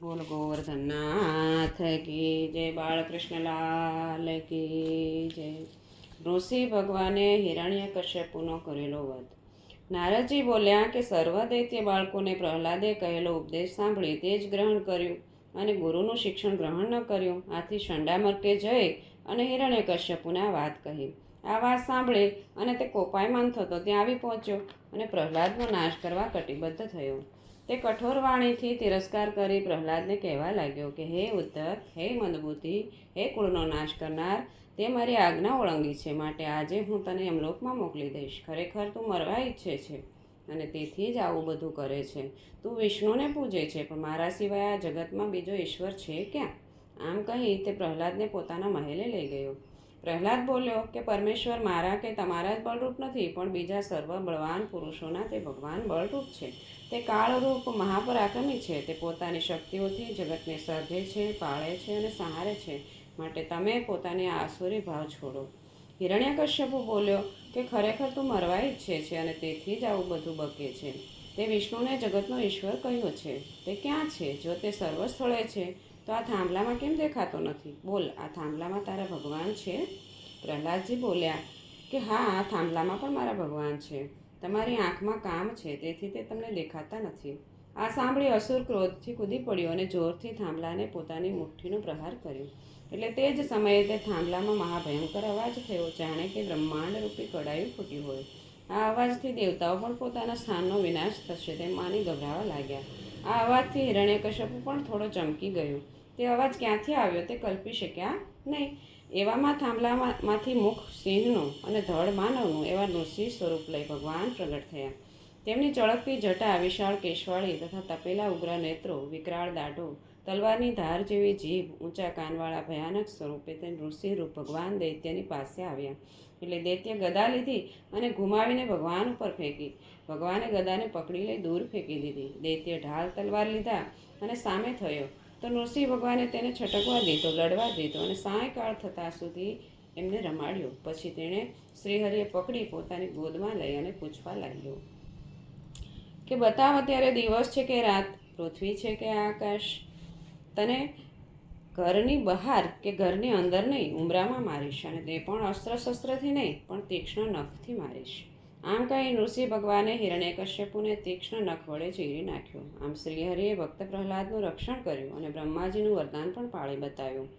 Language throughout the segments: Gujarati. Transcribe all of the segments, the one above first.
બોલ ગોવર્ધનનાથ કી જય, બાળકૃષ્ણલાલ કી જય. ઋષિ ભગવાને હિરણ્યકશ્યપુનો કરેલો વધ. નારદજી બોલ્યા કે સર્વ દૈત્ય બાળકોને પ્રહલાદે કહેલો ઉપદેશ સાંભળી તે જ ગ્રહણ કર્યું અને ગુરુનું શિક્ષણ ગ્રહણ ન કર્યું. આથી શંડામર્કે જઈ અને હિરણ્યકશ્યપુને આ વાત કહી. આ વાત સાંભળી અને તે કોપાયમાન થતો ત્યાં આવી પહોંચ્યો અને પ્રહલાદનો નાશ કરવા કટિબદ્ધ થયો. તે કઠોર વાણીથી તિરસ્કાર કરી પ્રહલાદને કહેવા લાગ્યો કે હે ઉદ્ધત, હે મંદબુદ્ધિ, હે કુળનો નાશ કરનાર, તે મારી આજ્ઞા ઓળંગી છે, માટે આજે હું તને યમલોકમાં મોકલી દઈશ. ખરેખર તું મરવા ઈચ્છે છે અને તેથી જ આવું બધું કરે છે. તું વિષ્ણુને પૂજે છે, પણ મારા સિવાય આ જગતમાં બીજો ઈશ્વર છે ક્યાં? આમ કહી તે પ્રહલાદને પોતાના મહેલે લઈ ગયો. પ્રહલાદ બોલ્યો કે પરમેશ્વર મારા કે તમારા જ બળરૂપ નથી, પણ બીજા સર્વ બળવાન પુરુષોના તે ભગવાન બળરૂપ છે. તે કાળરૂપ મહાપરાક્રમી છે. તે પોતાની શક્તિઓથી જગતને સર્જે છે, પાળે છે અને સહારે છે. માટે તમે પોતાની આસુરી ભાવ છોડો. હિરણ્યકશ્યપુ બોલ્યો કે ખરેખર તું મરવા ઈચ્છે છે અને તેથી જ આવું બધું બકે છે. તે વિષ્ણુને જગતનો ઈશ્વર કહ્યો છે. તે ક્યાં છે? જો તે સર્વ સ્થળે છે તો આ થાંભલામાં કેમ દેખાતો નથી? બોલ, આ થાંભલામાં તારા ભગવાન છે? પ્રહલાદજી બોલ્યા કે હા, આ થાંભલામાં પણ મારા ભગવાન છે. તમારી આંખમાં કામ છે, તેથી તે તમને દેખાતા નથી. આ સાંભળી અસુર ક્રોધથી કૂદી પડ્યો અને જોરથી થાંભલાને પોતાની મુઠ્ઠીનો પ્રહાર કર્યો. એટલે તે જ સમયે તે થાંભલામાં મહાભયંકર અવાજ થયો, જાણે કે બ્રહ્માંડ રૂપી કડાયું ફૂટ્યું હોય. આ અવાજથી દેવતાઓ પણ પોતાના સ્થાનનો વિનાશ થશે તેમ માની ગભરાવા લાગ્યા. આ અવાજથી હિરણ્યકશ્યપુ પણ થોડો ચમકી ગયો. તે અવાજ ક્યાંથી આવ્યો તે કલ્પી શક્યા નહીં. એવામાં થાંભલામાંથી મુખ સિંહનું અને ધડ માનવનું એવા નૃસિંહ સ્વરૂપ લઈ ભગવાન પ્રગટ થયા. તેમની ચળકતી જટા, વિશાળ કેશવાળી તથા તપેલા ઉગ્ર નેત્રો, વિકરાળ દાઢો, તલવારની ધાર જેવી જીભ, ઊંચા કાનવાળા ભયાનક સ્વરૂપે તે નૃસિંહરૂપ ભગવાન દૈત્યની પાસે આવ્યા. એટલે દૈત્ય ગદા લીધી અને ઘુમાવીને ભગવાન ઉપર ફેંકી. ભગવાને ગદાને પકડી લઈ દૂર ફેંકી દીધી. દૈત્ય ઢાલ તલવાર લીધા અને સામે થયો તો નૃસિંહ ભગવાને તેને છટકવા દીધો, લડવા દીધો અને સાયંકાળ થતાં સુધી એમને રમાડ્યો. પછી તેણે શ્રીહરિએ પકડી પોતાની ગોદમાં લઈ અને પૂછવા લાગ્યો કે બતાવ, અત્યારે દિવસ છે કે રાત, પૃથ્વી છે કે આકાશ? તને ઘરની બહાર કે ઘરની અંદર નહીં, ઉંબરામાં મારીશ, અને તે પણ અસ્ત્ર શસ્ત્રથી નહીં, પણ તીક્ષ્ણ નખથી મારીશ. આમ કહી નૃસિંહ ભગવાને હિરણ્યકશ્યપુને તીક્ષ્ણ નખ વડે ચીરી નાખ્યો. આમ શ્રીહરિએ ભક્ત પ્રહલાદનું રક્ષણ કર્યું અને બ્રહ્માજીનું વરદાન પણ પાળી બતાવ્યું.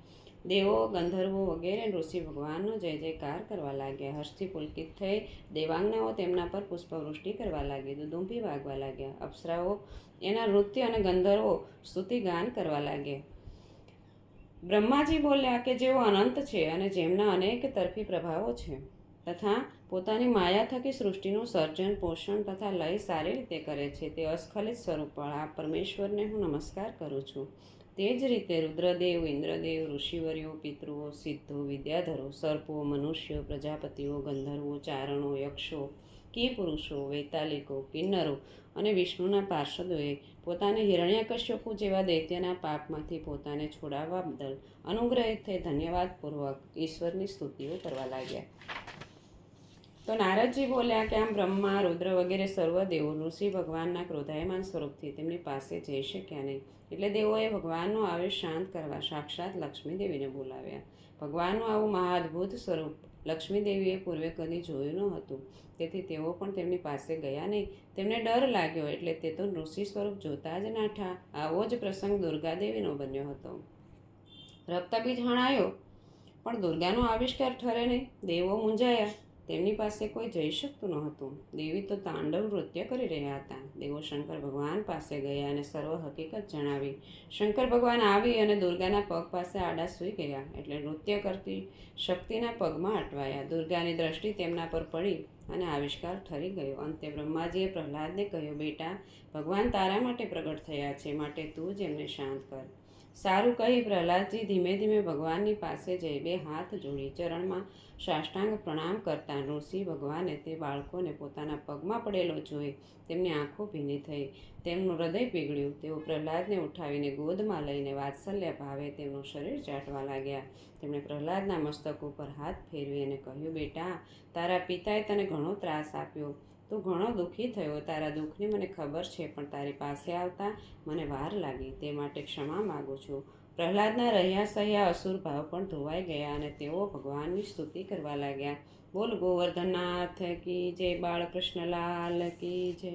દેવો, ગંધર્વો વગેરે ઋષિ ભગવાનનો જય જયકાર કરવા લાગ્યા. હર્ષથી પુલકિત થઈ દેવાંગનાઓ તેમના પર પુષ્પવૃષ્ટિ કરવા લાગી, દુદુંભી વાગવા લાગ્યા. અપ્સરાઓ એના નૃત્ય અને ગંધર્વો સ્તુતિગાન કરવા લાગ્યા. બ્રહ્માજી બોલ્યા કે જેઓ અનંત છે અને જેમના અનેક તરફી પ્રભાવો છે તથા પોતાની માયા થકી સૃષ્ટિનું સર્જન, પોષણ તથા લય સારી રીતે કરે છે, તે અસ્ખલિત સ્વરૂપવાળા પરમેશ્વરને હું નમસ્કાર કરું છું. તે જ રીતે રુદ્રદેવ, ઇન્દ્રદેવ, ઋષિવર્યો, પિતૃઓ, સિદ્ધો, વિદ્યાધરો, સર્પો, મનુષ્યો, પ્રજાપતિઓ, ગંધર્વો, ચારણો, યક્ષો, કિપુરુષો, વૈતાલિકો, કિન્નરો અને વિષ્ણુના પાર્ષદોએ પોતાને હિરણ્યકશ્યપુ જેવા દૈત્યના પાપમાંથી પોતાને છોડાવવા બદલ અનુગ્રહિત થઈ ધન્યવાદપૂર્વક ઈશ્વરની સ્તુતિઓ કરવા લાગ્યા. તો નારદજી બોલ્યા કે આમ બ્રહ્મા, રુદ્ર વગેરે સર્વ દેવો ઋષિ ભગવાનના ક્રોધાયમાન સ્વરૂપથી તેમની પાસે જઈ શક્યા નહીં. એટલે દેવોએ ભગવાનનો આવેશ શાંત કરવા સાક્ષાત લક્ષ્મીદેવીને બોલાવ્યા. ભગવાનનું આવું મહાઅદ્ભુત સ્વરૂપ લક્ષ્મીદેવીએ પૂર્વે કદી જોયું ન હતું. તેથી તેઓ પણ તેમની પાસે ગયા નહીં. તેમને ડર લાગ્યો એટલે તે તો ઋષિ સ્વરૂપ જોતા જ નાઠા. આવો જ પ્રસંગ દુર્ગાદેવીનો બન્યો હતો. રક્તબીજ હણાયો પણ દુર્ગાનો આવિષ્કાર ઠરે નહીં. દેવો મૂંઝાયા, તેમની પાસે કોઈ જઈ શકતું ન હતું. દેવી તો તાંડવ નૃત્ય કરી રહ્યા હતા. દેવો શંકર ભગવાન પાસે ગયા અને સર્વ હકીકત જણાવી. શંકર ભગવાન આવી અને દુર્ગાના પગ પાસે આડા સૂઈ ગયા. એટલે નૃત્ય કરતી શક્તિના પગમાં અટવાયા. દુર્ગાની દ્રષ્ટિ તેમના પર પડી અને આવિષ્કાર ઠરી ગયો. અંતે બ્રહ્માજીએ પ્રહલાદને કહ્યું, બેટા, ભગવાન તારા માટે પ્રગટ થયા છે, માટે તું જ એમને શાંત કર. સારું કહી પ્રહલાદજી ધીમે ધીમે ભગવાનની પાસે જઈ બે હાથ જોડી ચરણમાં સાષ્ટાંગ પ્રણામ કરતા ઋષિ ભગવાને તે બાળકોને પોતાના પગમાં પડેલો જોઈ તેમની આંખો ભીની થઈ, તેમનું હૃદય પીગળ્યું. તેઓ પ્રહલાદને ઉઠાવીને ગોદમાં લઈને વાત્સલ્ય ભાવે તેમનું શરીર ચાટવા લાગ્યા. તેમણે પ્રહલાદના મસ્તક ઉપર હાથ ફેરવી અને કહ્યું, બેટા, તારા પિતાએ તને ઘણો ત્રાસ આપ્યો. તું ઘણો દુઃખી થયો. તારા દુઃખની મને ખબર છે, પણ તારી પાસે આવતા મને વાર લાગી. તે માટે ક્ષમા માગું છું. પ્રહલાદના રહ્યા સહ્યા અસુર ભાવ પણ ધોવાઈ ગયા અને તેઓ ભગવાનની સ્તુતિ કરવા લાગ્યા. બોલ ગોવર્ધનનાથ કી જય, બાળકૃષ્ણલાલ કી જય.